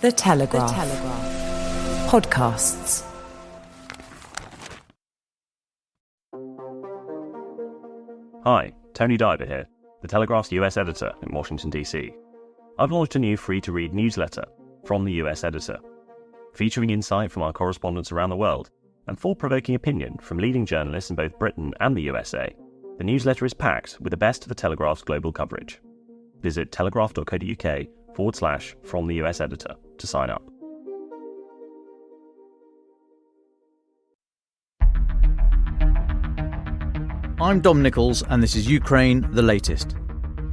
The Telegraph. The Telegraph. Podcasts. Hi, Tony Diver here, The Telegraph's US editor in Washington, D.C. I've launched a new free-to-read newsletter, From the US Editor, featuring insight from our correspondents around the world and thought-provoking opinion from leading journalists in both Britain and the USA. The newsletter is packed with the best of the Telegraph's global coverage. Visit telegraph.co.uk/From the US Editor to sign up. I'm Dom Nichols, and this is Ukraine, the latest.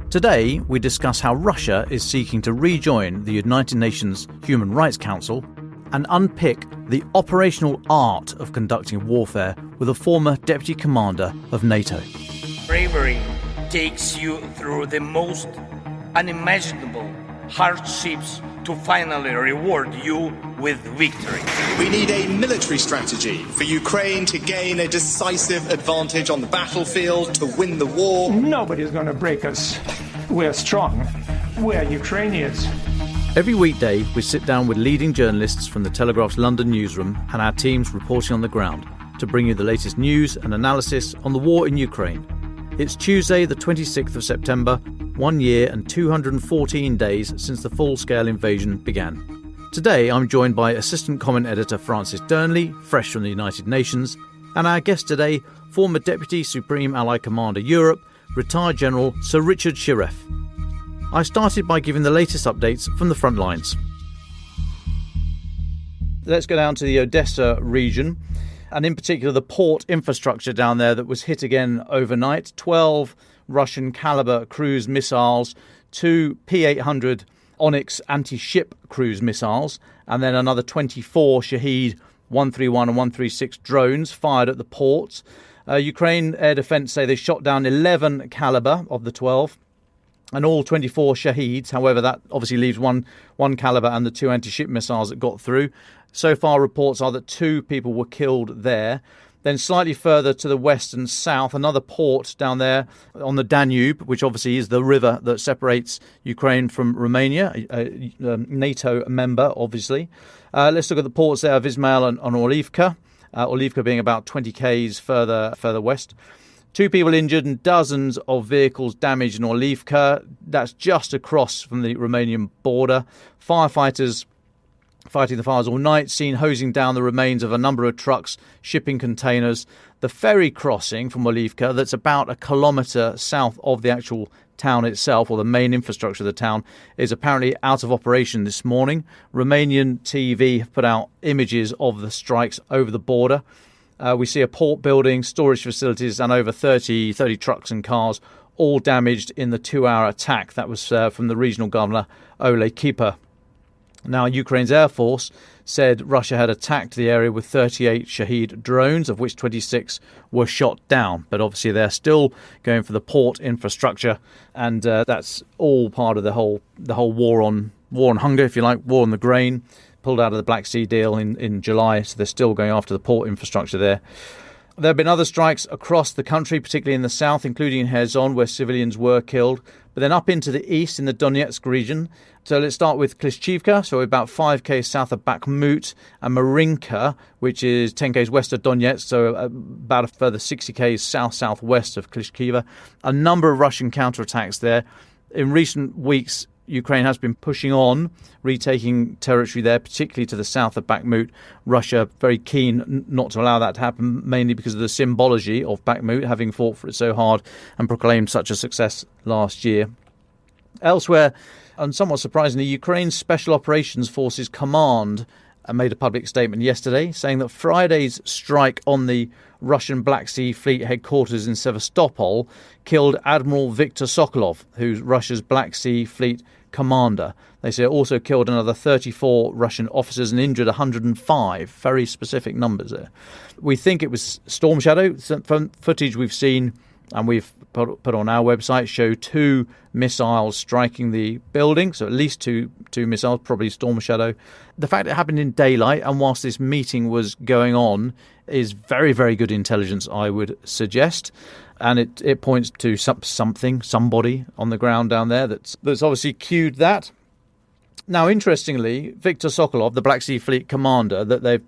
Today, we discuss how Russia is seeking to rejoin the United Nations Human Rights Council and unpick the operational art of conducting warfare with a former deputy commander of NATO. Bravery takes you through the most unimaginable hardships to finally reward you with victory. We need a military strategy for Ukraine to gain a decisive advantage on the battlefield, to win the war. Nobody's going to break us. We're strong. We're Ukrainians. Every weekday, we sit down with leading journalists from the Telegraph's London newsroom and our teams reporting on the ground to bring you the latest news and analysis on the war in Ukraine. It's Tuesday, the 26th of September, 1 year and 214 days since the full-scale invasion began. Today, I'm joined by Assistant Comment Editor Francis Dearnley, fresh from the United Nations, and our guest today, former Deputy Supreme Allied Commander Europe, retired General Sir Richard Shirreff. I started by giving the latest updates from the front lines. Let's go down to the Odessa region, and in particular the port infrastructure down there that was hit again overnight. 12 Russian caliber cruise missiles, 2 P-800 Onyx anti-ship cruise missiles, and then another 24 Shahed 131 and 136 drones fired at the ports. Ukraine Air Defence say they shot down 11 caliber of the 12 and all 24 Shaheeds. However, that obviously leaves one caliber and the 2 anti-ship missiles that got through. So far, reports are that 2 people were killed there. Then slightly further to the west and south, another port down there on the Danube, which obviously is the river that separates Ukraine from Romania, a NATO member, obviously. Let's look at the ports there of Izmail and Orlivka. Orlivka being about 20 k's further west. 2 people injured and dozens of vehicles damaged in Orlivka. That's just across from the Romanian border. Firefighters fighting the fires all night, seen hosing down the remains of a number of trucks, shipping containers. The ferry crossing from Orlivka, that's about a kilometre south of the actual town itself, or the main infrastructure of the town, is apparently out of operation this morning. Romanian TV have put out images of the strikes over the border. We see a port building, storage facilities, and over 30 trucks and cars, all damaged in the 2-hour attack. That was from the regional governor, Ole Kiper. Now, Ukraine's Air Force said Russia had attacked the area with 38 Shahed drones, of which 26 were shot down. But obviously they're still going for the port infrastructure, and that's all part of the whole war on hunger, if you like, war on the grain, pulled out of the Black Sea deal in July, so they're still going after the port infrastructure there. There have been other strikes across the country, particularly in the south, including in Kherson, where civilians were killed. But then up into the east, in the Donetsk region. So let's start with Klishchivka, so about 5 k's south of Bakhmut, and Marinka, which is 10 k's west of Donetsk, so about a further 60 k's south-southwest of Klishchiva. A number of Russian counterattacks there. In recent weeks, Ukraine has been pushing on, retaking territory there, particularly to the south of Bakhmut. Russia very keen not to allow that to happen, mainly because of the symbology of Bakhmut, having fought for it so hard and proclaimed such a success last year. Elsewhere, and somewhat surprisingly, Ukraine's Special Operations Forces Command made a public statement yesterday saying that Friday's strike on the Russian Black Sea Fleet headquarters in Sevastopol killed Admiral Viktor Sokolov, who's Russia's Black Sea Fleet commander. They say it also killed another 34 Russian officers and injured 105. Very specific numbers there. We think it was Storm Shadow. From footage we've seen and we've put on our website show 2 missiles striking the building. So at least two missiles, probably Storm Shadow. The fact it happened in daylight and whilst this meeting was going on is very, very good intelligence, I would suggest. And it points to somebody on the ground down there that's obviously cued that. Now, interestingly, Viktor Sokolov, the Black Sea Fleet commander that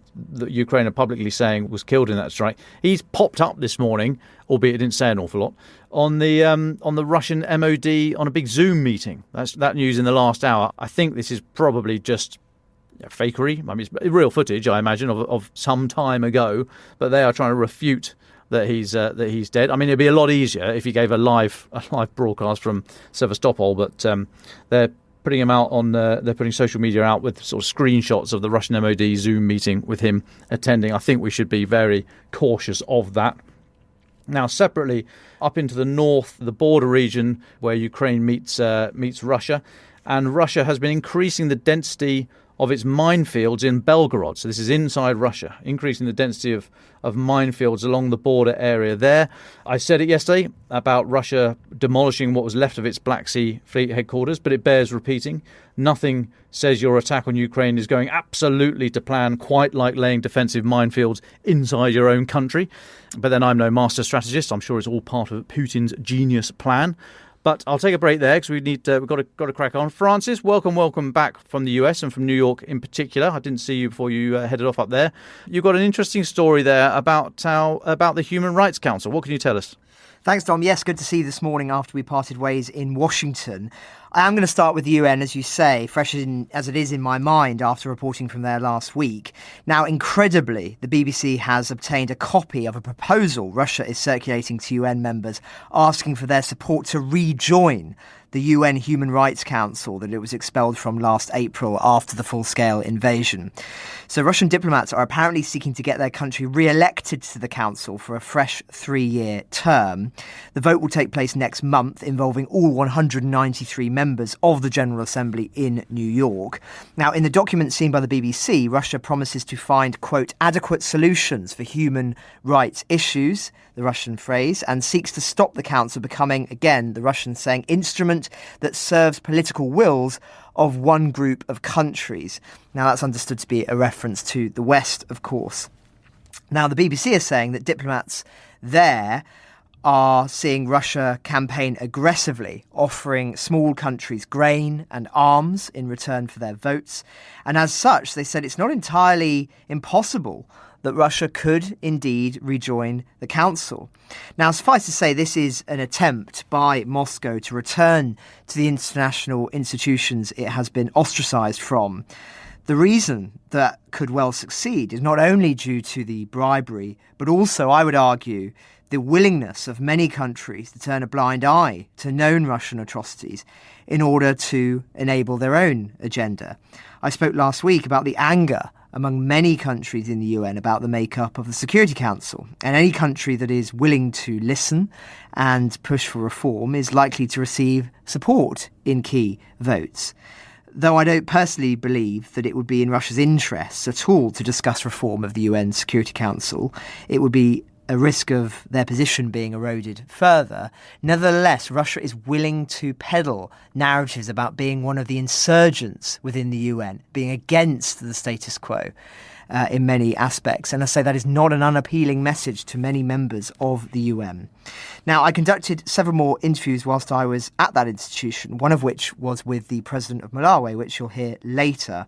Ukraine are publicly saying was killed in that strike, he's popped up this morning, albeit it didn't say an awful lot, on the Russian MOD on a big Zoom meeting. That's that news in the last hour. I think this is probably just fakery. I mean, it's real footage, I imagine, of some time ago, but they are trying to refute that he's dead. I mean, it'd be a lot easier if he gave a live broadcast from Sevastopol, but they're putting him out on. They're putting social media out with sort of screenshots of the Russian MOD Zoom meeting with him attending. I think we should be very cautious of that. Now, separately, up into the north, the border region where Ukraine meets Russia, and Russia has been increasing the density of its minefields in Belgorod. So this is inside Russia, increasing the density of minefields along the border area there. I said it yesterday about Russia demolishing what was left of its Black Sea Fleet headquarters, but it bears repeating. Nothing says your attack on Ukraine is going absolutely to plan, quite like laying defensive minefields inside your own country. But then I'm no master strategist. I'm sure it's all part of Putin's genius plan. But I'll take a break there because we've got to crack on. Francis, welcome back from the US and from New York in particular. I didn't see you before you headed off up there. You've got an interesting story there about the Human Rights Council. What can you tell us? Thanks, Dom. Yes, good to see you this morning after we parted ways in Washington. I am going to start with the UN, as you say, fresh as it is in my mind after reporting from there last week. Now, incredibly, the BBC has obtained a copy of a proposal Russia is circulating to UN members asking for their support to rejoin the UN Human Rights Council that it was expelled from last April after the full-scale invasion. So Russian diplomats are apparently seeking to get their country re-elected to the council for a fresh 3-year term. The vote will take place next month, involving all 193 members of the General Assembly in New York. Now, in the document seen by the BBC, Russia promises to find, quote, adequate solutions for human rights issues, the Russian phrase, and seeks to stop the council becoming, again, the Russians saying, instrument that serves political wills of one group of countries. Now, that's understood to be a reference to the West, of course. Now, the BBC is saying that diplomats there are seeing Russia campaign aggressively, offering small countries grain and arms in return for their votes. And as such, they said it's not entirely impossible that Russia could indeed rejoin the council. Now, suffice to say, this is an attempt by Moscow to return to the international institutions it has been ostracised from. The reason that could well succeed is not only due to the bribery, but also, I would argue, the willingness of many countries to turn a blind eye to known Russian atrocities in order to enable their own agenda. I spoke last week about the anger among many countries in the UN about the makeup of the Security Council. And any country that is willing to listen and push for reform is likely to receive support in key votes. Though I don't personally believe that it would be in Russia's interests at all to discuss reform of the UN Security Council, it would be a risk of their position being eroded further. Nevertheless, Russia is willing to peddle narratives about being one of the insurgents within the UN, being against the status quo in many aspects. And I say that is not an unappealing message to many members of the UN. Now, I conducted several more interviews whilst I was at that institution, one of which was with the president of Malawi, which you'll hear later,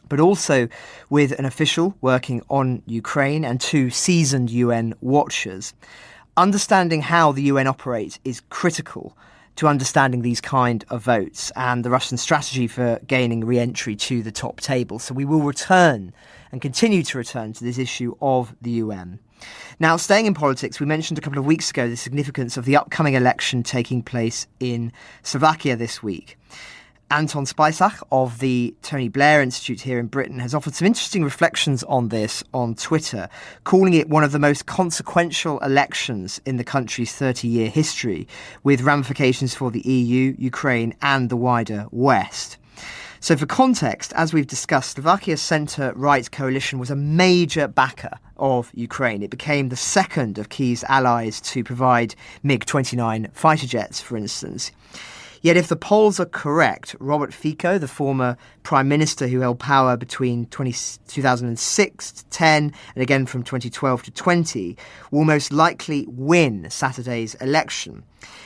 but also with an official working on Ukraine and 2 seasoned UN watchers. Understanding how the UN operates is critical to understanding these kind of votes and the Russian strategy for gaining re-entry to the top table. So we will return and continue to return to this issue of the UN. Now, staying in politics, we mentioned a couple of weeks ago the significance of the upcoming election taking place in Slovakia this week. Anton Spicach of the Tony Blair Institute here in Britain has offered some interesting reflections on this on Twitter, calling it one of the most consequential elections in the country's 30-year history, with ramifications for the EU, Ukraine and the wider West. So for context, as we've discussed, Slovakia's centre-right coalition was a major backer of Ukraine. It became the second of Kyiv's allies to provide MiG-29 fighter jets, for instance. Yet if the polls are correct, Robert Fico, the former prime minister who held power between 2006 to 10 and again from 2012 to 20, will most likely win Saturday's election.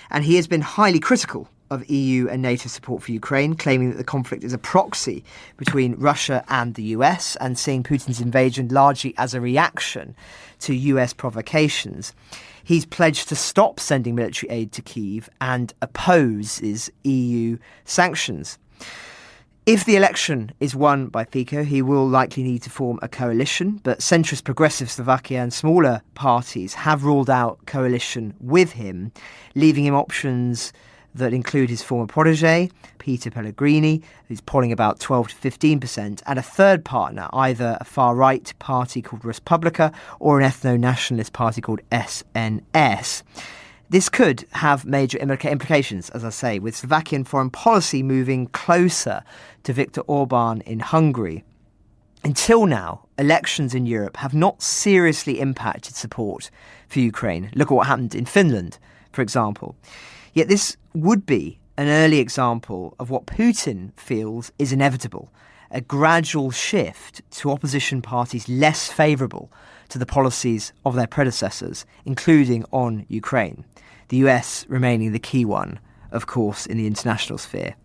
And he has been highly critical of EU and NATO support for Ukraine, claiming that the conflict is a proxy between Russia and the US and seeing Putin's invasion largely as a reaction to US provocations. He's pledged to stop sending military aid to Kyiv and opposes EU sanctions. If the election is won by Fico, he will likely need to form a coalition, but centrist progressive Slovakia and smaller parties have ruled out coalition with him, leaving him options that include his former protege, Peter Pellegrini, who's polling about 12 to 15%, and a third partner, either a far-right party called Respublika or an ethno-nationalist party called SNS. This could have major implications, as I say, with Slovakian foreign policy moving closer to Viktor Orban in Hungary. Until now, elections in Europe have not seriously impacted support for Ukraine. Look at what happened in Finland, for example. Yet this would be an early example of what Putin feels is inevitable, a gradual shift to opposition parties less favourable to the policies of their predecessors, including on Ukraine. The US remaining the key one, of course, in the international sphere.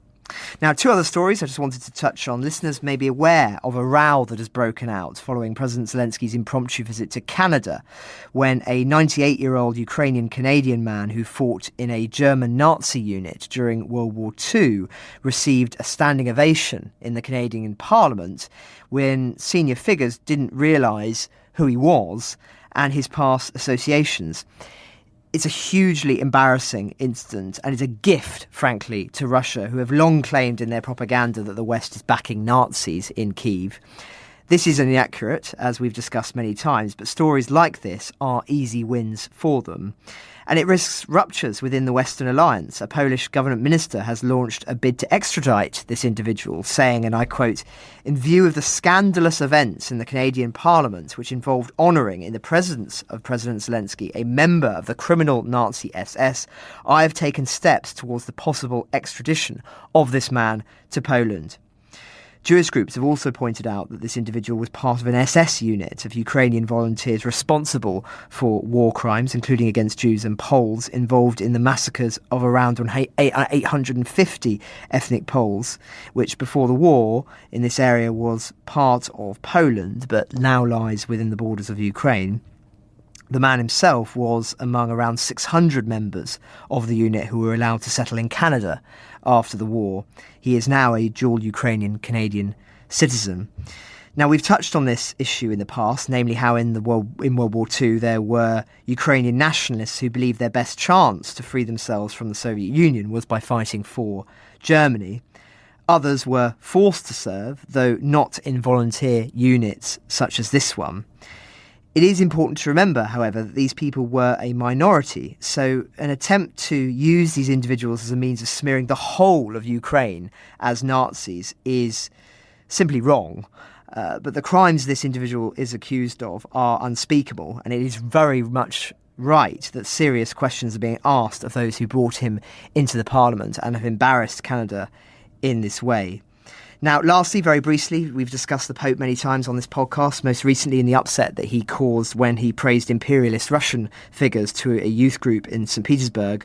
Now, two other stories I just wanted to touch on. Listeners may be aware of a row that has broken out following President Zelensky's impromptu visit to Canada, when a 98-year-old Ukrainian-Canadian man who fought in a German Nazi unit during World War II received a standing ovation in the Canadian Parliament when senior figures didn't realise who he was and his past associations. It's a hugely embarrassing incident and is a gift, frankly, to Russia, who have long claimed in their propaganda that the West is backing Nazis in Kyiv. This is inaccurate, as we've discussed many times, but stories like this are easy wins for them. And it risks ruptures within the Western alliance. A Polish government minister has launched a bid to extradite this individual, saying, and I quote, "In view of the scandalous events in the Canadian Parliament, which involved honouring in the presence of President Zelensky a member of the criminal Nazi SS, I have taken steps towards the possible extradition of this man to Poland." Jewish groups have also pointed out that this individual was part of an SS unit of Ukrainian volunteers responsible for war crimes, including against Jews and Poles, involved in the massacres of around 850 ethnic Poles, which before the war in this area was part of Poland, but now lies within the borders of Ukraine. The man himself was among around 600 members of the unit who were allowed to settle in Canada after the war. He is now a dual Ukrainian-Canadian citizen. Now, we've touched on this issue in the past, namely how in World War II there were Ukrainian nationalists who believed their best chance to free themselves from the Soviet Union was by fighting for Germany. Others were forced to serve, though not in volunteer units such as this one. It is important to remember, however, that these people were a minority, so an attempt to use these individuals as a means of smearing the whole of Ukraine as Nazis is simply wrong. But the crimes this individual is accused of are unspeakable, and it is very much right that serious questions are being asked of those who brought him into the Parliament and have embarrassed Canada in this way. Now, lastly, very briefly, we've discussed the Pope many times on this podcast, most recently in the upset that he caused when he praised imperialist Russian figures to a youth group in St. Petersburg.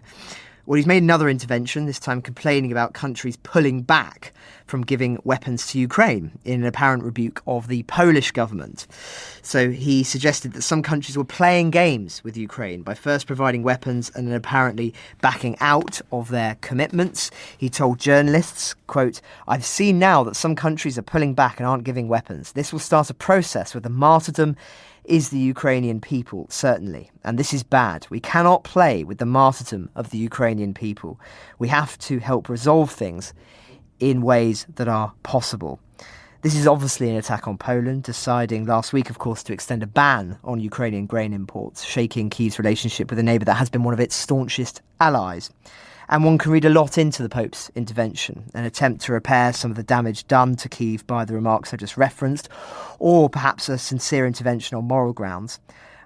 Well, he's made another intervention, this time complaining about countries pulling back from giving weapons to Ukraine in an apparent rebuke of the Polish government. So he suggested that some countries were playing games with Ukraine by first providing weapons and then apparently backing out of their commitments. He told journalists, quote, "I've seen now that some countries are pulling back and aren't giving weapons. This will start a process with the martyrdom is the Ukrainian people, certainly. And this is bad. We cannot play with the martyrdom of the Ukrainian people. We have to help resolve things in ways that are possible." This is obviously an attack on Poland, deciding last week, of course, to extend a ban on Ukrainian grain imports, shaking Kyiv's relationship with a neighbour that has been one of its staunchest allies. And one can read a lot into the Pope's intervention, an attempt to repair some of the damage done to Kyiv by the remarks I just referenced, or perhaps a sincere intervention on moral grounds.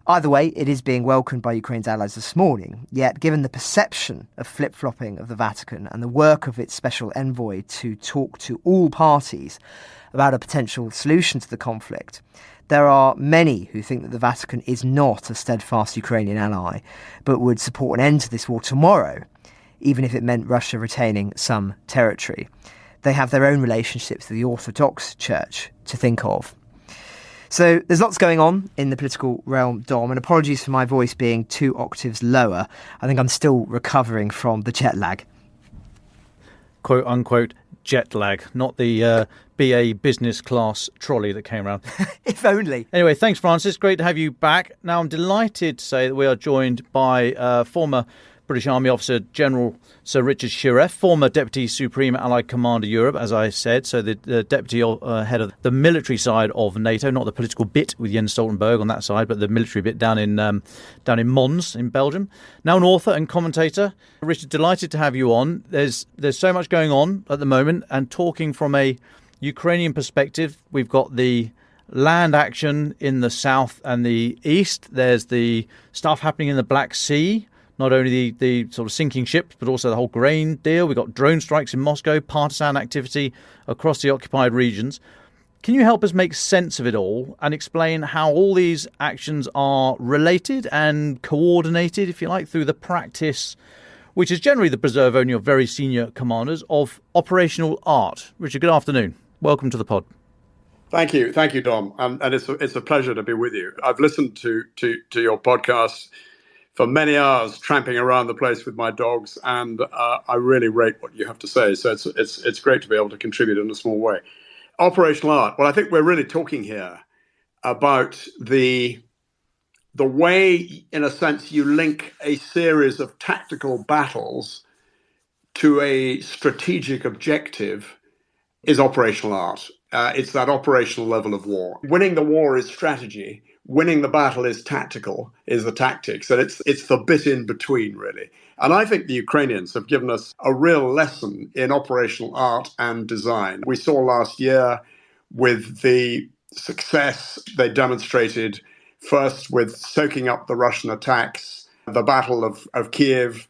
Either way, it is being welcomed by Ukraine's allies this morning, yet given the perception of flip-flopping of the Vatican and the work of its special envoy to talk to all parties about a potential solution to the conflict, there are many who think that the Vatican is not a steadfast Ukrainian ally, but would support an end to this war tomorrow, even if it meant Russia retaining some territory. They have their own relationships with the Orthodox Church to think of. So there's lots going on in the political realm, Dom, and apologies for my voice being 2 octaves lower. I think I'm still recovering from the jet lag. Quote unquote jet lag, not the BA business class trolley that came around. If only. Anyway, thanks, Francis. Great to have you back. Now, I'm delighted to say that we are joined by former British Army officer General Sir Richard Shirreff, former Deputy Supreme Allied Commander Europe, as I said, so the Deputy head of the military side of NATO, not the political bit with Jens Stoltenberg on that side, but the military bit down in Mons in Belgium. Now an author and commentator. Richard, delighted to have you on. There's so much going on at the moment, and talking from a Ukrainian perspective, we've got the land action in the south and the east. There's the stuff happening in the Black Sea. Not only the sort of sinking ships, but also the whole grain deal. We've got drone strikes in Moscow, partisan activity across the occupied regions. Can you help us make sense of it all and explain how all these actions are related and coordinated, if you like, through the practice, which is generally the preserve only of very senior commanders, of operational art? Richard, good afternoon. Welcome to the pod. Thank you, Dom, and it's a pleasure to be with you. I've listened to your podcast for many hours, tramping around the place with my dogs, and I really rate what you have to say. So it's great to be able to contribute in a small way. Operational art. Well, I think we're really talking here about the way, in a sense, you link a series of tactical battles to a strategic objective is operational art. It's that operational level of war. Winning the war is strategy. Winning the battle is tactical, is the tactics. And it's the bit in between, really. And I think the Ukrainians have given us a real lesson in operational art and design. We saw last year with the success they demonstrated, first with soaking up the Russian attacks, the Battle of Kiev,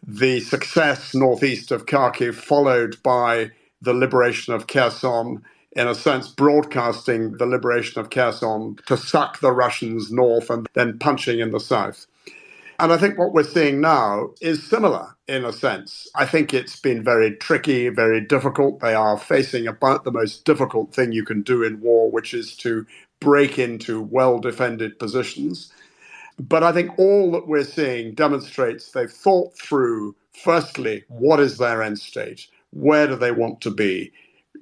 the success northeast of Kharkiv, followed by the liberation of Kherson, in a sense, broadcasting the liberation of Kherson to suck the Russians north and then punching in the south. And I think what we're seeing now is similar in a sense. I think it's been very tricky, very difficult. They are facing about the most difficult thing you can do in war, which is to break into well-defended positions. But I think all that we're seeing demonstrates they've thought through, firstly, what is their end state? Where do they want to be?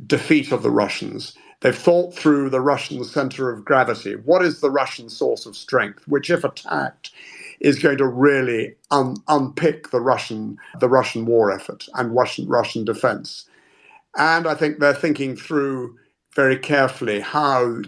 Defeat of the Russians. They've thought through the Russian center of gravity. What is the Russian source of strength, which, if attacked, is going to really unpick the Russian war effort and Russian defense? And I think they're thinking through very carefully how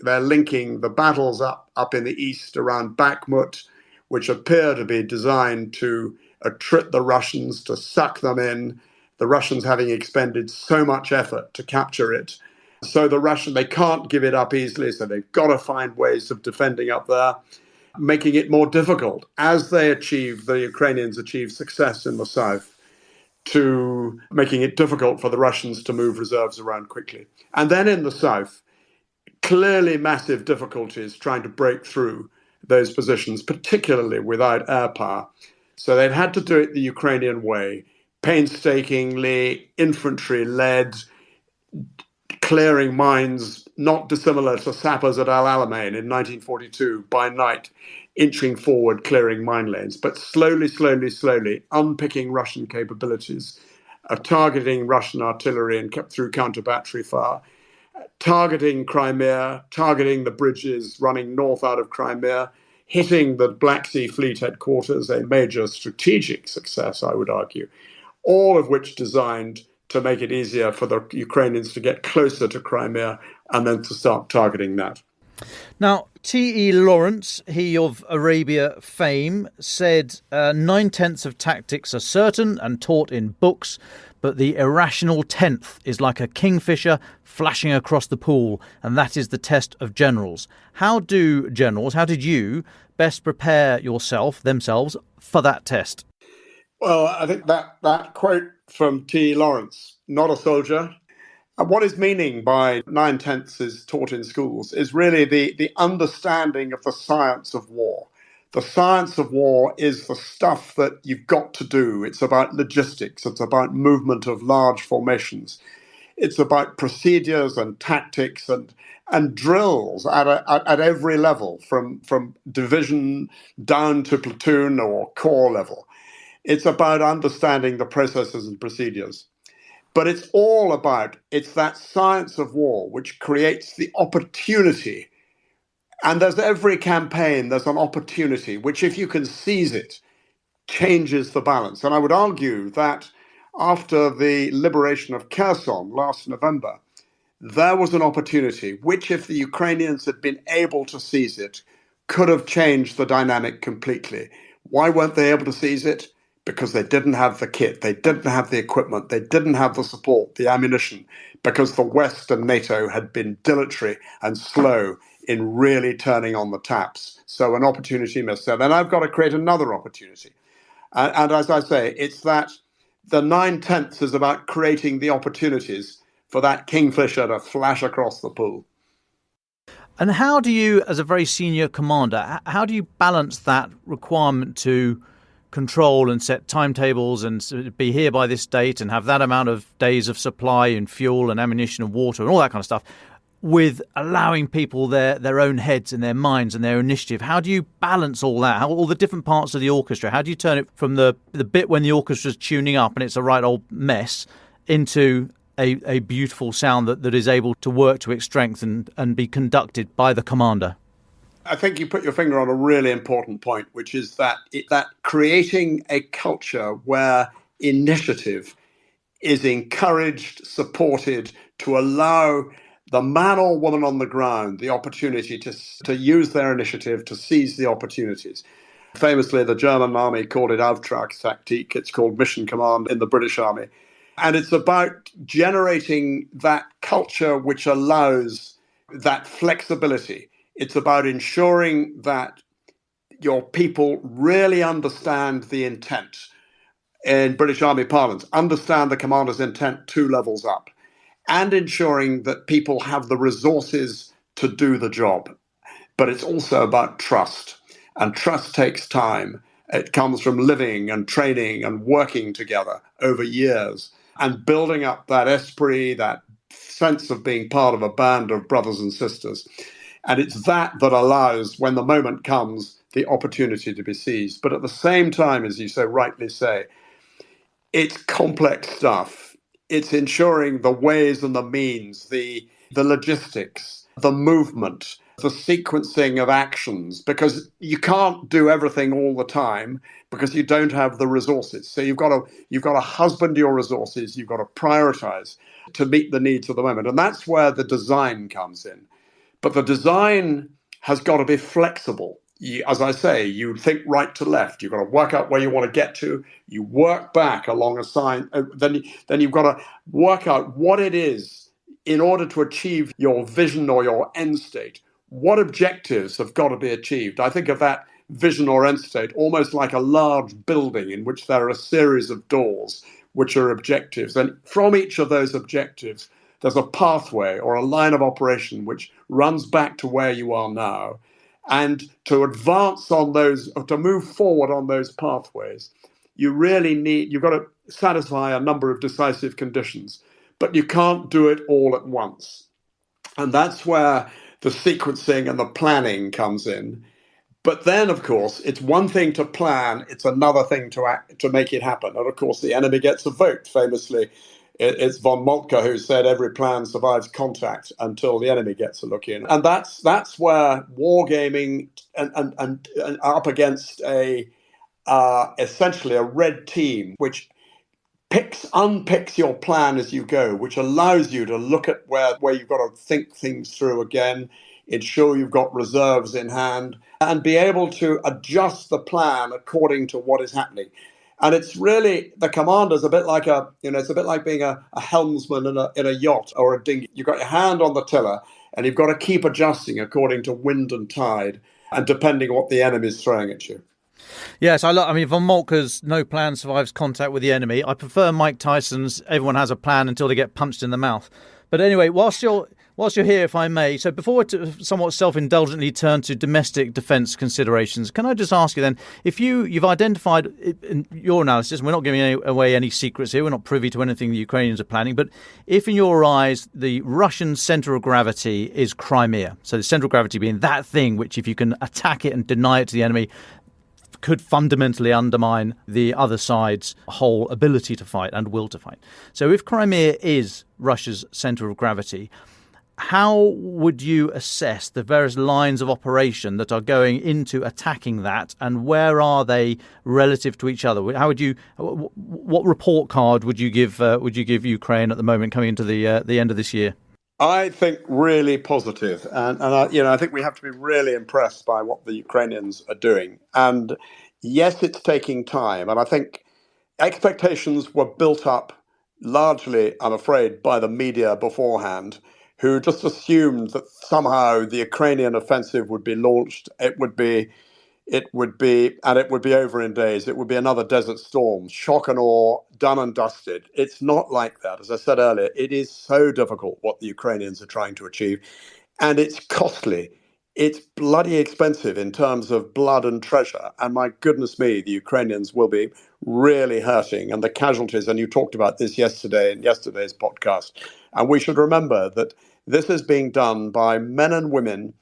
they're linking the battles up in the east around Bakhmut, which appear to be designed to attrit the Russians, to suck them in, the Russians having expended so much effort to capture it. So they can't give it up easily, so they've got to find ways of defending up there, making it more difficult as the Ukrainians achieve success in the south, to making it difficult for the Russians to move reserves around quickly. And then in the south, clearly massive difficulties trying to break through those positions, particularly without air power. So they've had to do it the Ukrainian way, painstakingly, infantry-led, clearing mines not dissimilar to sappers at Al Alamein in 1942 by night, inching forward, clearing mine lanes, but slowly unpicking Russian capabilities, targeting Russian artillery and kept through counter-battery fire, targeting Crimea, targeting the bridges running north out of Crimea, hitting the Black Sea Fleet headquarters, a major strategic success, I would argue, all of which designed to make it easier for the Ukrainians to get closer to Crimea and then to start targeting that. Now, T.E. Lawrence, he of Arabia fame, said 9/10 of tactics are certain and taught in books, but the irrational 10th is like a kingfisher flashing across the pool, and that is the test of generals. How did you best prepare themselves, for that test? Well, I think that quote from T. Lawrence, not a soldier. And what is meaning by 9/10 is taught in schools is really the understanding of the science of war, The science of war is the stuff that you've got to do. It's about logistics. It's about movement of large formations. It's about procedures and tactics and drills at every level, from division down to platoon or corps level. It's about understanding the processes and procedures. But it's that science of war which creates the opportunity. And there's every campaign, there's an opportunity, which if you can seize it, changes the balance. And I would argue that after the liberation of Kherson last November, there was an opportunity, which if the Ukrainians had been able to seize it, could have changed the dynamic completely. Why weren't they able to seize it? Because they didn't have the kit, they didn't have the equipment, they didn't have the support, the ammunition, because the West and NATO had been dilatory and slow in really turning on the taps. So an opportunity missed there. Then I've got to create another opportunity. And as I say, it's that the 9/10 is about creating the opportunities for that kingfisher to flash across the pool. And how do you, as a very senior commander, how do you balance that requirement to control and set timetables and be here by this date and have that amount of days of supply and fuel and ammunition and water and all that kind of stuff, with allowing people their own heads and their minds and their initiative? How do you balance all that? All the different parts of the orchestra? How do you turn it from the bit when the orchestra's tuning up and it's a right old mess into a beautiful sound that is able to work to its strength and be conducted by the commander? I think you put your finger on a really important point, which is that creating a culture where initiative is encouraged, supported, to allow the man or woman on the ground the opportunity to use their initiative, to seize the opportunities. Famously, the German army called it Auftragstaktik. It's called mission command in the British army. And it's about generating that culture which allows that flexibility. It's about ensuring that your people really understand the intent. In British Army parlance, understand the commander's intent 2 levels up, and ensuring that people have the resources to do the job. But it's also about trust, and trust takes time. It comes from living and training and working together over years and building up that esprit, that sense of being part of a band of brothers and sisters. And it's that allows, when the moment comes, the opportunity to be seized. But at the same time, as you so rightly say, it's complex stuff. It's ensuring the ways and the means, the logistics, the movement, the sequencing of actions, because you can't do everything all the time because you don't have the resources. So you've got to husband your resources. You've got to prioritize to meet the needs of the moment. And that's where the design comes in. But the design has got to be flexible. As I say, you think right to left. You've got to work out where you want to get to. You work back along a sign. Then you've got to work out what it is in order to achieve your vision or your end state. What objectives have got to be achieved? I think of that vision or end state almost like a large building in which there are a series of doors which are objectives. And from each of those objectives, there's a pathway or a line of operation which runs back to where you are now. And to advance on those, or to move forward on those pathways, you've got to satisfy a number of decisive conditions, but you can't do it all at once. And that's where the sequencing and the planning comes in. But then, of course, it's one thing to plan, it's another thing to make it happen. And of course, the enemy gets a vote. Famously, it's von Moltke who said every plan survives contact until the enemy gets a look in. And that's where wargaming and up against essentially a red team, which unpicks your plan as you go, which allows you to look at where you've got to think things through again, ensure you've got reserves in hand, and be able to adjust the plan according to what is happening. And it's really, the commander's a bit like it's a bit like being a helmsman in a yacht or a dinghy. You've got your hand on the tiller and you've got to keep adjusting according to wind and tide and depending on what the enemy is throwing at you. Yes, von Moltke's no plan survives contact with the enemy. I prefer Mike Tyson's everyone has a plan until they get punched in the mouth. But anyway, whilst you're Whilst you're here, if I may, so before we somewhat self-indulgently turn to domestic defence considerations, can I just ask you then, if you've identified in your analysis, and we're not giving away any secrets here, we're not privy to anything the Ukrainians are planning, but if in your eyes the Russian centre of gravity is Crimea, so the centre of gravity being that thing which if you can attack it and deny it to the enemy, could fundamentally undermine the other side's whole ability to fight and will to fight. So if Crimea is Russia's centre of gravity, how would you assess the various lines of operation that are going into attacking that, and where are they relative to each other? How would you? What report card would you give Ukraine at the moment, coming into the end of this year? I think really positive, and I think we have to be really impressed by what the Ukrainians are doing. And yes, it's taking time, and I think expectations were built up largely, I'm afraid, by the media beforehand, who just assumed that somehow the Ukrainian offensive would be launched. It would be over in days. It would be another Desert Storm, shock and awe, done and dusted. It's not like that. As I said earlier, it is so difficult what the Ukrainians are trying to achieve, and it's costly. It's bloody expensive in terms of blood and treasure. And my goodness me, the Ukrainians will be really hurting, and the casualties. And you talked about this yesterday in yesterday's podcast. And we should remember that this is being done by men and women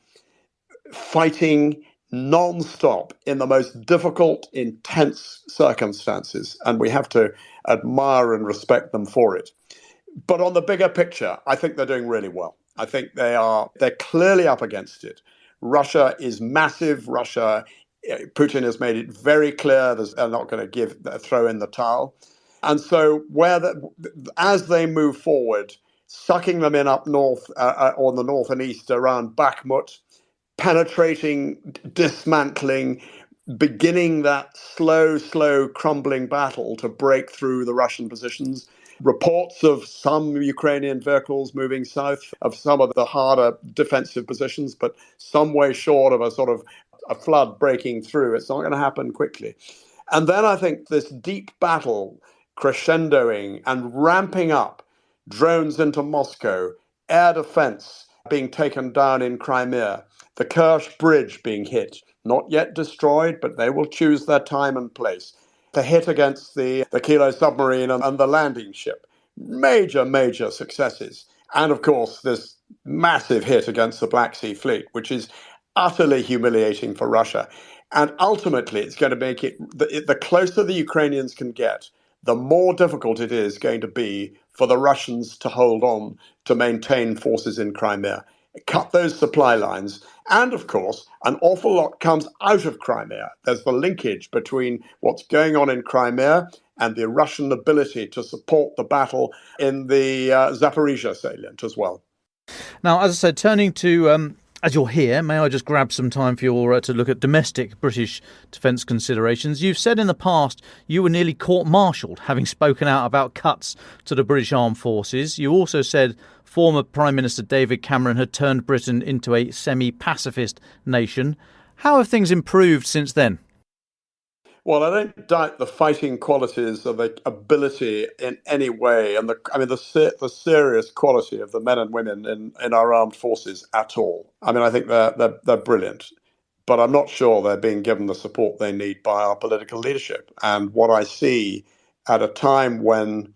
fighting non-stop in the most difficult, intense circumstances. And we have to admire and respect them for it. But on the bigger picture, I think they're doing really well. I think they're clearly up against it. Russia is massive. Putin has made it very clear they're not going to throw in the towel. And so as they move forward, sucking them in up north or the north and east around Bakhmut, penetrating, dismantling, beginning that slow crumbling battle to break through the Russian positions. Reports of some Ukrainian vehicles moving south, of some of the harder defensive positions, but some way short of a flood breaking through. It's not going to happen quickly. And then I think this deep battle crescendoing and ramping up, drones into Moscow, air defense being taken down in Crimea, the Kerch Bridge being hit, not yet destroyed, but they will choose their time and place. The hit against the Kilo submarine and the landing ship. Major successes. And of course, this massive hit against the Black Sea Fleet, which is utterly humiliating for Russia. And ultimately, it's going to make it, the closer the Ukrainians can get, the more difficult it is going to be for the Russians to hold on to maintain forces in Crimea. Cut those supply lines. And of course, an awful lot comes out of Crimea. There's the linkage between what's going on in Crimea and the Russian ability to support the battle in the Zaporizhia salient as well. Now, as I said, turning to, as you're here, may I just grab some time for you to look at domestic British defence considerations? You've said in the past you were nearly court-martialled, having spoken out about cuts to the British Armed Forces. You also said former Prime Minister David Cameron had turned Britain into a semi-pacifist nation. How have things improved since then? Well, I don't doubt the fighting qualities of the ability in any way, and the serious quality of the men and women in our armed forces at all. I mean, I think they're brilliant, but I'm not sure they're being given the support they need by our political leadership. And what I see at a time when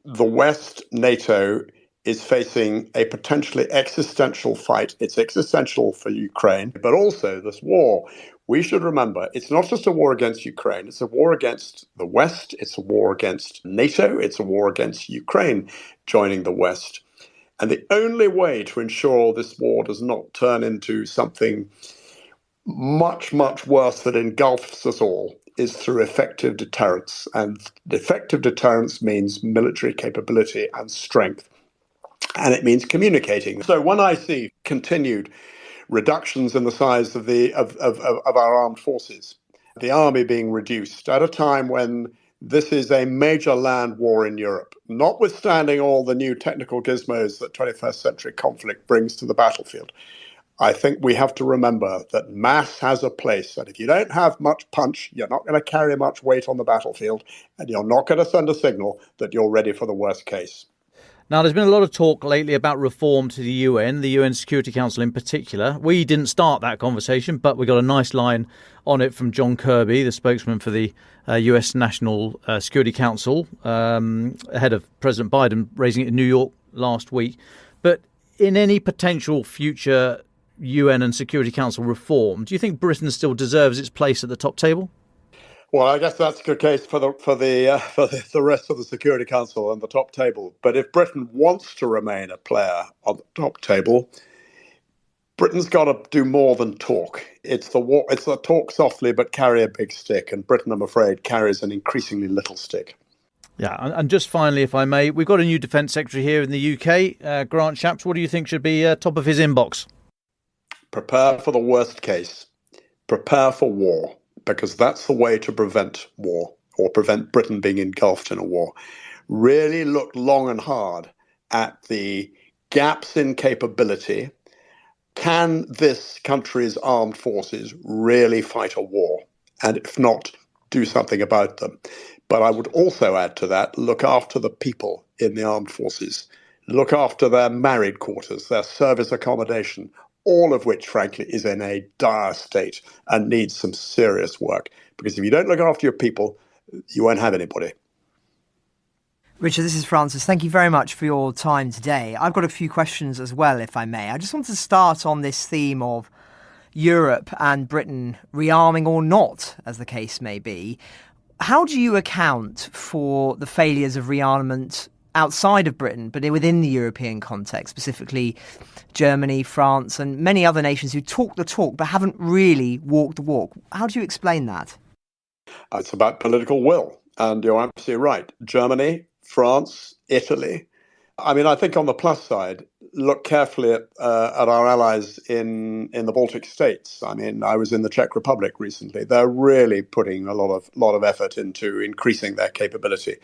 the West, NATO, is facing a potentially existential fight. It's existential for Ukraine, but also this war. We should remember, it's not just a war against Ukraine, it's a war against the West, it's a war against NATO, it's a war against Ukraine joining the West. And the only way to ensure this war does not turn into something much worse that engulfs us all is through effective deterrence. And effective deterrence means military capability and strength. And it means communicating. So when I see continued reductions in the size of our armed forces, the army being reduced at a time when this is a major land war in Europe, notwithstanding all the new technical gizmos that 21st century conflict brings to the battlefield, I think we have to remember that mass has a place. And if you don't have much punch, you're not going to carry much weight on the battlefield, and you're not going to send a signal that you're ready for the worst case. Now, there's been a lot of talk lately about reform to the UN Security Council in particular. We didn't start that conversation, but we got a nice line on it from John Kirby, the spokesman for the US National Security Council, ahead of President Biden raising it in New York last week. But in any potential future UN and Security Council reform, do you think Britain still deserves its place at the top table? Well, I guess that's the case for the rest of the Security Council and the top table. But if Britain wants to remain a player on the top table, Britain's got to do more than talk. It's the talk softly but carry a big stick, and Britain, I'm afraid, carries an increasingly little stick. Yeah, and just finally, if I may, we've got a new Defence Secretary here in the UK, Grant Shapps. What do you think should be top of his inbox? Prepare for the worst case. Prepare for war, because that's the way to prevent war, or prevent Britain being engulfed in a war. Really look long and hard at the gaps in capability. Can this country's armed forces really fight a war? And if not, do something about them. But I would also add to that, look after the people in the armed forces. Look after their married quarters, their service accommodation, all of which, frankly, is in a dire state and needs some serious work. Because if you don't look after your people, you won't have anybody. Richard, this is Francis. Thank you very much for your time today. I've got a few questions as well, if I may. I just want to start on this theme of Europe and Britain rearming or not, as the case may be. How do you account for the failures of rearmament outside of Britain, but within the European context, specifically Germany, France, and many other nations who talk the talk but haven't really walked the walk? How do you explain that? It's about political will. And you're absolutely right. Germany, France, Italy. I mean, I think on the plus side, look carefully at our allies in the Baltic states. I mean, I was in the Czech Republic recently. They're really putting a lot of effort into increasing their capability,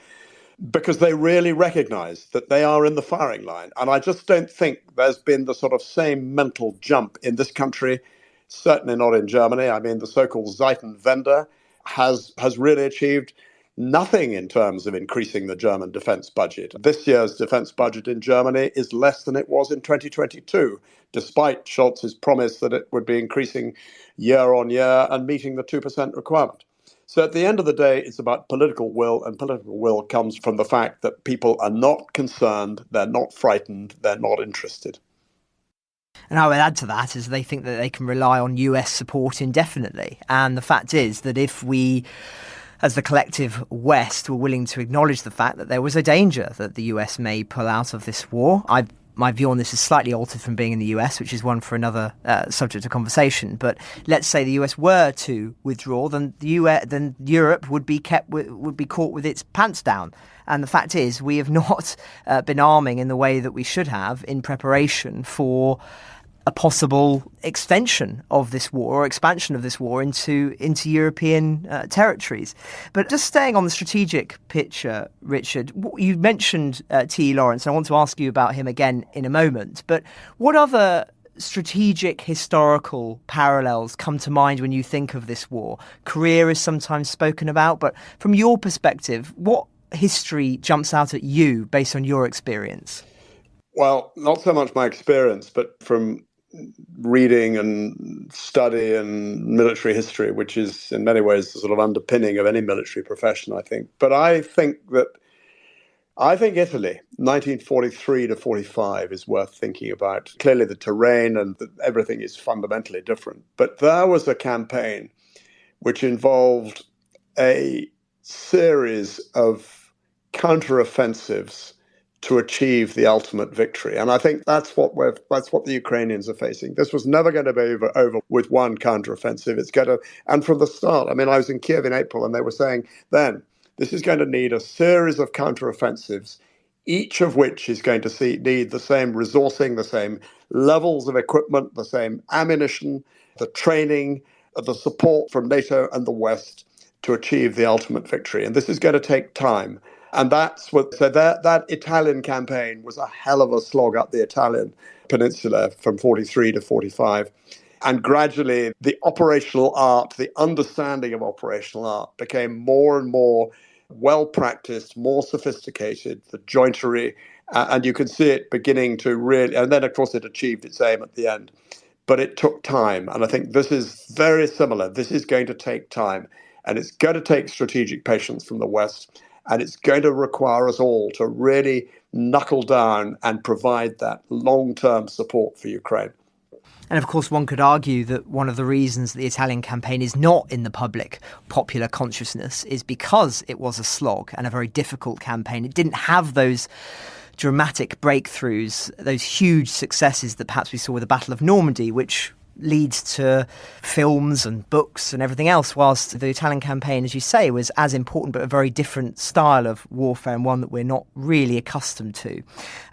because they really recognize that they are in the firing line. And I just don't think there's been the sort of same mental jump in this country, certainly not in Germany. I mean, the so-called Zeitenwende has really achieved nothing in terms of increasing the German defense budget. This year's defense budget in Germany is less than it was in 2022, despite Scholz's promise that it would be increasing year on year and meeting the 2% requirement. So at the end of the day, it's about political will, and political will comes from the fact that people are not concerned, they're not frightened, they're not interested. And I would add to that is they think that they can rely on US support indefinitely. And the fact is that if we, as the collective West, were willing to acknowledge the fact that there was a danger that the US may pull out of this war, my view on this is slightly altered from being in the US, which is one for another subject of conversation. But let's say the US were to withdraw, then then Europe would be caught with its pants down. And the fact is, we have not been arming in the way that we should have in preparation for a possible extension of this war or expansion of this war into European territories. But just staying on the strategic picture, Richard, you mentioned T.E. Lawrence, and I want to ask you about him again in a moment. But what other strategic historical parallels come to mind when you think of this war? Korea is sometimes spoken about, but from your perspective, what history jumps out at you based on your experience? Well, not so much my experience, but from reading and study and military history, which is in many ways the sort of underpinning of any military profession, I think. But I think Italy, 1943 to 45, is worth thinking about. Clearly the terrain and everything is fundamentally different. But there was a campaign which involved a series of counteroffensives to achieve the ultimate victory. And I think that's what the Ukrainians are facing. This was never going to be over with one counteroffensive. And from the start, I mean, I was in Kiev in April and they were saying then, this is going to need a series of counteroffensives, each of which is going to need the same resourcing, the same levels of equipment, the same ammunition, the training, the support from NATO and the West to achieve the ultimate victory. And this is going to take time. And that Italian campaign was a hell of a slog up the Italian peninsula from 43 to 45. And gradually the operational art, the understanding of operational art became more and more well-practiced, more sophisticated, the jointery And you can see it beginning to really, and then of course it achieved its aim at the end. But it took time. And I think this is very similar. This is going to take time. And it's going to take strategic patience from the West. And it's going to require us all to really knuckle down and provide that long-term support for Ukraine. And of course, one could argue that one of the reasons the Italian campaign is not in the public popular consciousness is because it was a slog and a very difficult campaign. It didn't have those dramatic breakthroughs, those huge successes that perhaps we saw with the Battle of Normandy, which leads to films and books and everything else, whilst the Italian campaign, as you say, was as important but a very different style of warfare and one that we're not really accustomed to.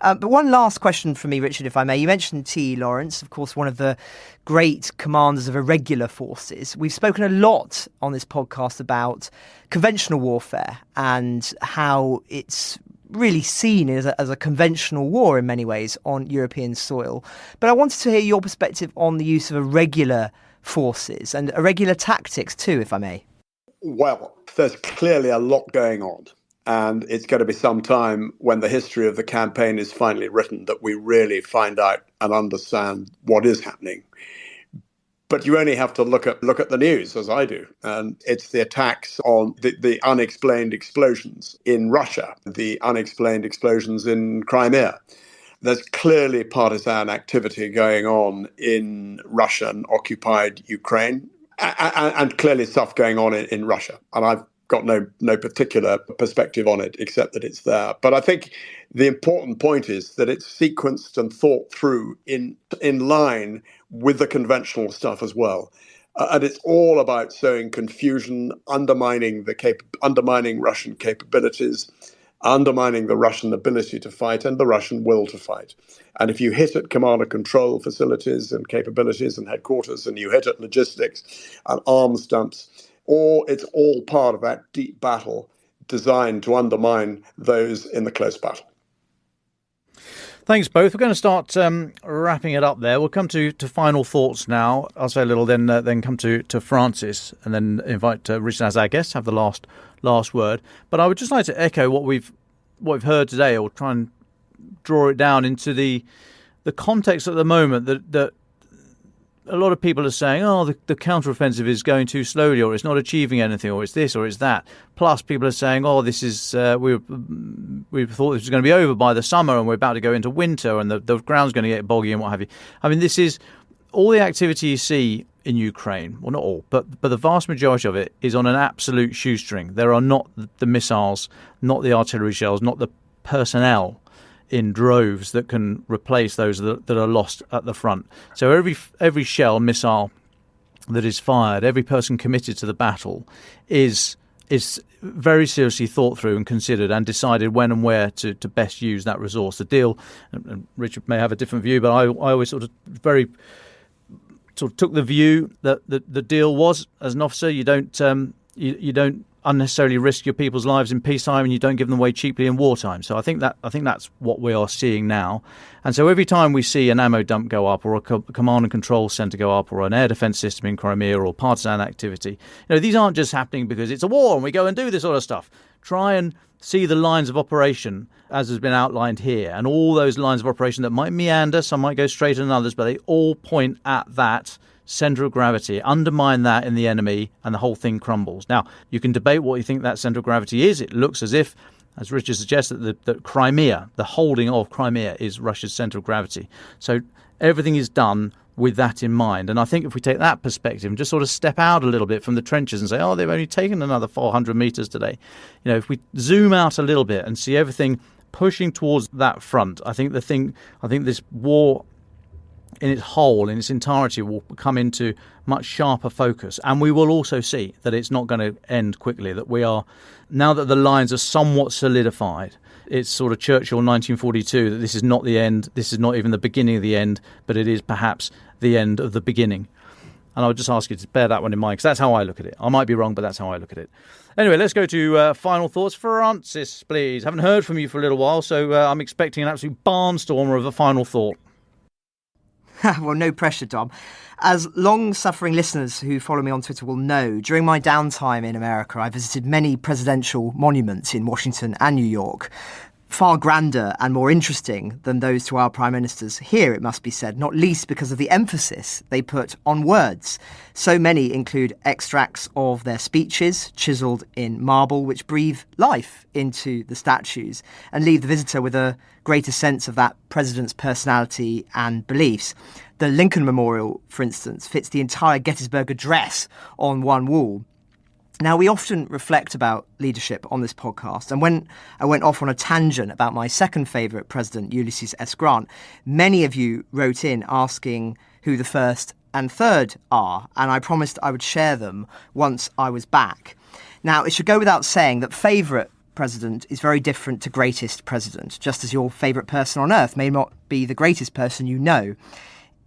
But one last question from me, Richard, if I may. You mentioned T.E. Lawrence, of course, one of the great commanders of irregular forces. We've spoken a lot on this podcast about conventional warfare and how it's really seen as a conventional war in many ways on European soil. But I wanted to hear your perspective on the use of irregular forces and irregular tactics too, if I may. Well, there's clearly a lot going on. And it's going to be some time when the history of the campaign is finally written that we really find out and understand what is happening. But you only have to look at the news, as I do. And it's the attacks on the unexplained explosions in Russia, the unexplained explosions in Crimea. There's clearly partisan activity going on in Russian-occupied Ukraine, and clearly stuff going on in Russia. And I've got no particular perspective on it, except that it's there. But I think the important point is that it's sequenced and thought through in line with the conventional stuff as well. And it's all about sowing confusion, undermining Russian capabilities, undermining the Russian ability to fight and the Russian will to fight. And if you hit at command and control facilities and capabilities and headquarters, and you hit at logistics and arms dumps, it's all part of that deep battle designed to undermine those in the close battle. Thanks, both. We're going to start wrapping it up there. We'll come to final thoughts now. I'll say a little, then come to Francis, and then invite Richard as our guest, have the last word. But I would just like to echo what we've heard today, or try and draw it down into the context at the moment that a lot of people are saying, the counteroffensive is going too slowly, or it's not achieving anything, or it's this, or it's that. Plus, people are saying, this is we thought this was going to be over by the summer, and we're about to go into winter, and the ground's going to get boggy and what have you. I mean, this is all the activity you see in Ukraine. Well, not all, but the vast majority of it is on an absolute shoestring. There are not the missiles, not the artillery shells, not the personnel in droves that can replace those that are lost at the front. So every shell, missile that is fired, every person committed to the battle is very seriously thought through and considered and decided when and where to best use that resource. The deal, and Richard may have a different view, but I always sort of took the view that the deal was, as an officer, you don't unnecessarily risk your people's lives in peacetime, and you don't give them away cheaply in wartime. So I think that's what we are seeing now. And so every time we see an ammo dump go up, or a command and control centre go up, or an air defence system in Crimea, or partisan activity, these aren't just happening because it's a war and we go and do this sort of stuff. Try and see the lines of operation as has been outlined here, and all those lines of operation that might meander, some might go straighter than others, but they all point at that centre of gravity. Undermine that in the enemy and the whole thing crumbles. Now, you can debate what you think that centre of gravity is. It looks as if, as Richard suggests, that Crimea, the holding of Crimea, is Russia's centre of gravity. So everything is done with that in mind. And I think if we take that perspective and just sort of step out a little bit from the trenches and say, they've only taken another 400 metres today. If we zoom out a little bit and see everything pushing towards that front, I think this war in its whole, in its entirety, will come into much sharper focus. And we will also see that it's not going to end quickly, that we are, now that the lines are somewhat solidified, it's sort of Churchill 1942, that this is not the end, this is not even the beginning of the end, but it is perhaps the end of the beginning. And I would just ask you to bear that one in mind, because that's how I look at it. I might be wrong, but that's how I look at it. Anyway, let's go to final thoughts. Francis, please. Haven't heard from you for a little while, so I'm expecting an absolute barnstormer of a final thought. Well, no pressure, Dom. As long-suffering listeners who follow me on Twitter will know, during my downtime in America, I visited many presidential monuments in Washington and New York. far grander and more interesting than those to our prime ministers here, it must be said, not least because of the emphasis they put on words. So many include extracts of their speeches, chiselled in marble, which breathe life into the statues and leave the visitor with a greater sense of that president's personality and beliefs. The Lincoln Memorial, for instance, fits the entire Gettysburg Address on one wall. Now, we often reflect about leadership on this podcast, and when I went off on a tangent about my second favourite president, Ulysses S. Grant, many of you wrote in asking who the first and third are, and I promised I would share them once I was back. Now, it should go without saying that favourite president is very different to greatest president, just as your favourite person on earth may not be the greatest person you know.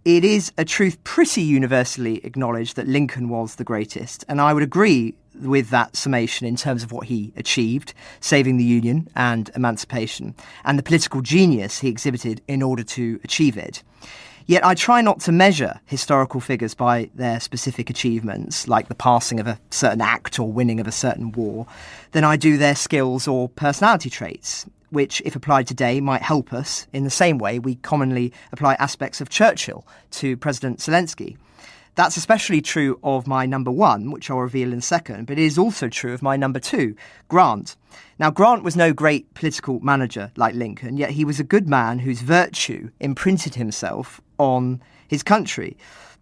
It is a truth pretty universally acknowledged that Lincoln was the greatest, and I would agree with that summation in terms of what he achieved, saving the Union and emancipation, and the political genius he exhibited in order to achieve it. Yet I try not to measure historical figures by their specific achievements, like the passing of a certain act or winning of a certain war, than I do their skills or personality traits, which, if applied today, might help us in the same way we commonly apply aspects of Churchill to President Zelensky. That's especially true of my number one, which I'll reveal in a second, but it is also true of my number two, Grant. Now, Grant was no great political manager like Lincoln, yet he was a good man whose virtue imprinted himself on his country.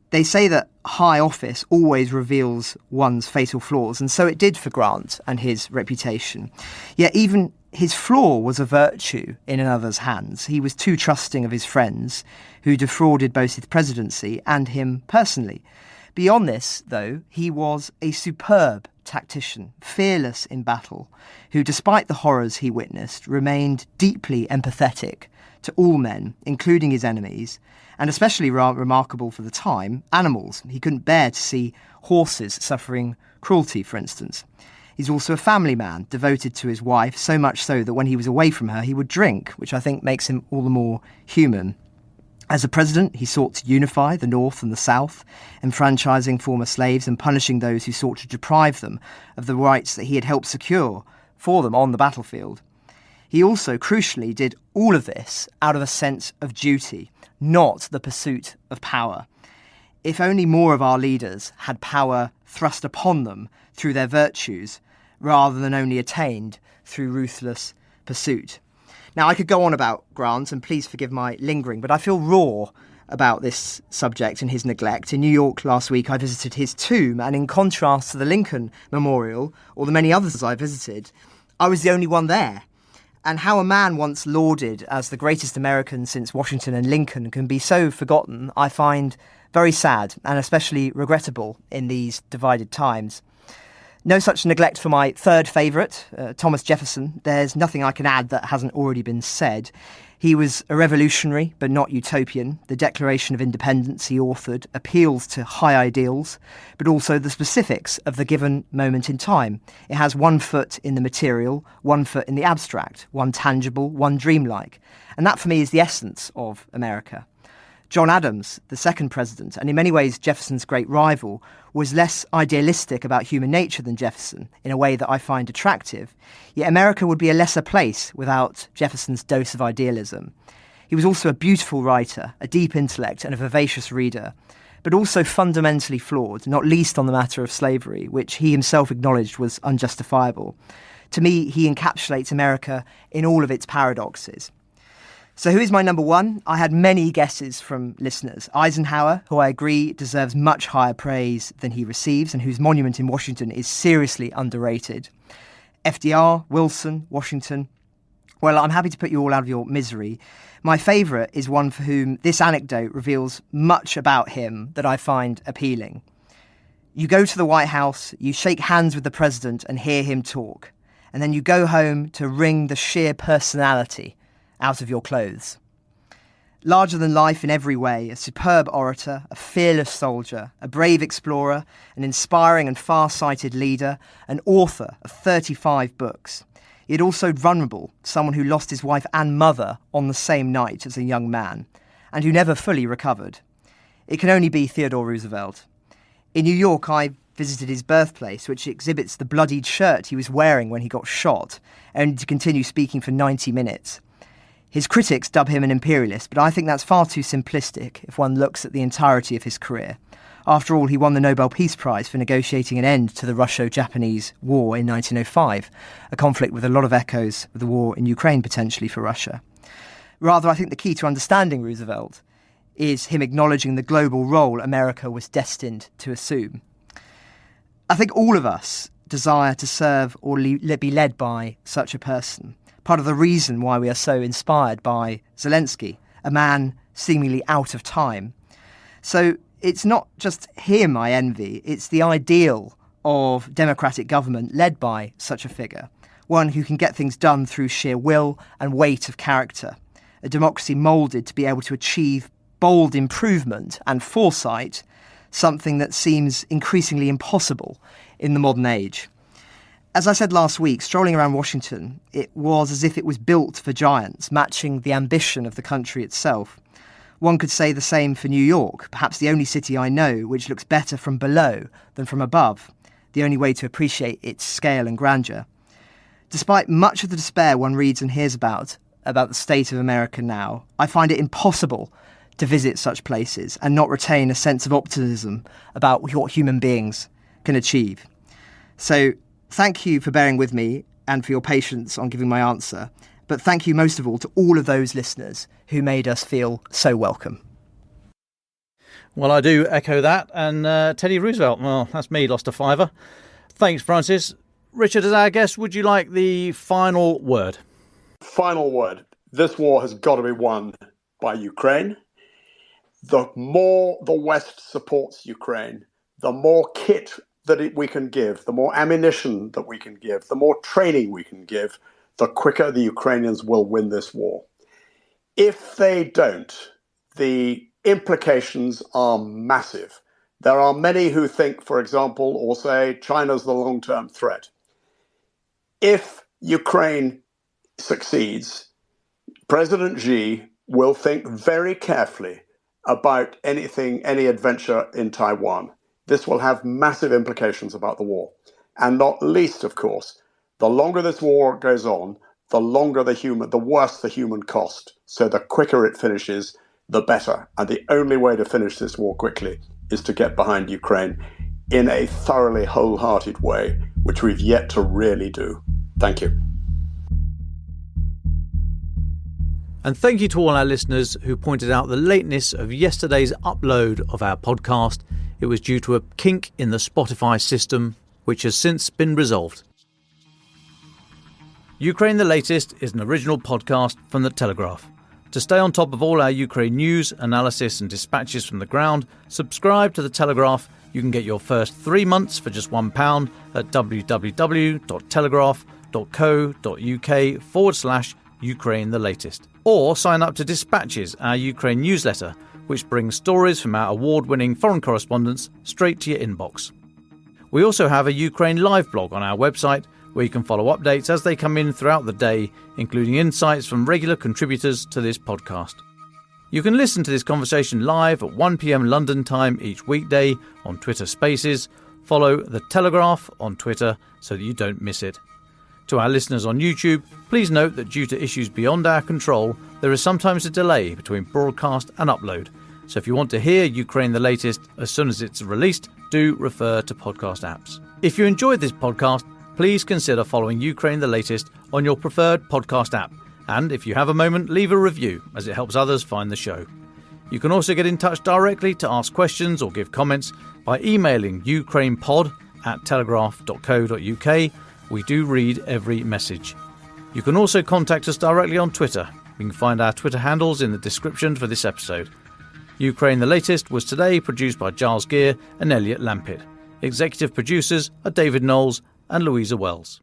They say that high office always reveals one's fatal flaws, and so it did for Grant and his reputation. Yet even his flaw was a virtue in another's hands. He was too trusting of his friends, who defrauded both his presidency and him personally. Beyond this, though, he was a superb tactician, fearless in battle, who, despite the horrors he witnessed, remained deeply empathetic to all men, including his enemies, and especially remarkable for the time, animals. He couldn't bear to see horses suffering cruelty, for instance. He's also a family man, devoted to his wife, so much so that when he was away from her, he would drink, which I think makes him all the more human. As a president, he sought to unify the North and the South, enfranchising former slaves and punishing those who sought to deprive them of the rights that he had helped secure for them on the battlefield. He also, crucially, did all of this out of a sense of duty, not the pursuit of power. If only more of our leaders had power thrust upon them through their virtues, rather than only attained through ruthless pursuit. Now, I could go on about Grant, and please forgive my lingering, but I feel raw about this subject and his neglect. In New York last week, I visited his tomb, and in contrast to the Lincoln Memorial, or the many others I visited, I was the only one there. And how a man once lauded as the greatest American since Washington and Lincoln can be so forgotten, I find very sad and especially regrettable in these divided times. No such neglect for my third favourite, Thomas Jefferson. There's nothing I can add that hasn't already been said. He was a revolutionary, but not utopian. The Declaration of Independence he authored appeals to high ideals, but also the specifics of the given moment in time. It has one foot in the material, one foot in the abstract, one tangible, one dreamlike. And that for me is the essence of America. John Adams, the second president, and in many ways Jefferson's great rival, was less idealistic about human nature than Jefferson, in a way that I find attractive. Yet America would be a lesser place without Jefferson's dose of idealism. He was also a beautiful writer, a deep intellect and a vivacious reader, but also fundamentally flawed, not least on the matter of slavery, which he himself acknowledged was unjustifiable. To me, he encapsulates America in all of its paradoxes. So who is my number one? I had many guesses from listeners. Eisenhower, who I agree deserves much higher praise than he receives and whose monument in Washington is seriously underrated. FDR, Wilson, Washington. Well, I'm happy to put you all out of your misery. My favourite is one for whom this anecdote reveals much about him that I find appealing. You go to the White House, you shake hands with the president and hear him talk, and then you go home to wring the sheer personality out of your clothes. Larger than life in every way, a superb orator, a fearless soldier, a brave explorer, an inspiring and far-sighted leader, an author of 35 books. Yet also vulnerable, someone who lost his wife and mother on the same night as a young man, and who never fully recovered. It can only be Theodore Roosevelt. In New York, I visited his birthplace, which exhibits the bloodied shirt he was wearing when he got shot, only to continue speaking for 90 minutes. His critics dub him an imperialist, but I think that's far too simplistic if one looks at the entirety of his career. After all, he won the Nobel Peace Prize for negotiating an end to the Russo-Japanese War in 1905, a conflict with a lot of echoes of the war in Ukraine potentially for Russia. Rather, I think the key to understanding Roosevelt is him acknowledging the global role America was destined to assume. I think all of us desire to serve or be led by such a person. Part of the reason why we are so inspired by Zelensky, a man seemingly out of time. So it's not just him I envy, it's the ideal of democratic government led by such a figure, one who can get things done through sheer will and weight of character, a democracy moulded to be able to achieve bold improvement and foresight, something that seems increasingly impossible in the modern age. As I said last week, strolling around Washington, it was as if it was built for giants, matching the ambition of the country itself. One could say the same for New York, perhaps the only city I know which looks better from below than from above, the only way to appreciate its scale and grandeur. Despite much of the despair one reads and hears about the state of America now, I find it impossible to visit such places and not retain a sense of optimism about what human beings can achieve. So thank you for bearing with me and for your patience on giving my answer. But thank you most of all to all of those listeners who made us feel so welcome. Well, I do echo that. And Teddy Roosevelt, well, that's me, lost a fiver. Thanks, Francis. Richard, as our guest, would you like the final word? Final word. This war has got to be won by Ukraine. The more the West supports Ukraine, the more kit that we can give, the more ammunition that we can give, the more training we can give, the quicker the Ukrainians will win this war. If they don't, the implications are massive. There are many who think, for example, or say China's the long-term threat. If Ukraine succeeds, President Xi will think very carefully about any adventure in Taiwan. This will have massive implications about the war. And not least, of course, the longer this war goes on, the worse the human cost. So the quicker it finishes, the better. And the only way to finish this war quickly is to get behind Ukraine in a thoroughly wholehearted way, which we've yet to really do. Thank you. And thank you to all our listeners who pointed out the lateness of yesterday's upload of our podcast. It was due to a kink in the Spotify system, which has since been resolved. Ukraine the Latest is an original podcast from The Telegraph. To stay on top of all our Ukraine news, analysis and dispatches from the ground, subscribe to The Telegraph. You can get your first 3 months for just £1 at www.telegraph.co.uk/Ukraine the Latest. Or sign up to Dispatches, our Ukraine newsletter, which brings stories from our award-winning foreign correspondents straight to your inbox. We also have a Ukraine live blog on our website, where you can follow updates as they come in throughout the day, including insights from regular contributors to this podcast. You can listen to this conversation live at 1 p.m. London time each weekday on Twitter Spaces. Follow The Telegraph on Twitter so that you don't miss it. To our listeners on YouTube, please note that due to issues beyond our control, there is sometimes a delay between broadcast and upload. So if you want to hear Ukraine the Latest as soon as it's released, do refer to podcast apps. If you enjoyed this podcast, please consider following Ukraine the Latest on your preferred podcast app. And if you have a moment, leave a review, as it helps others find the show. You can also get in touch directly to ask questions or give comments by emailing ukrainepod@telegraph.co.uk. We do read every message. You can also contact us directly on Twitter. You can find our Twitter handles in the description for this episode. Ukraine the Latest was today produced by Giles Gear and Elliot Lampitt. Executive producers are David Knowles and Louisa Wells.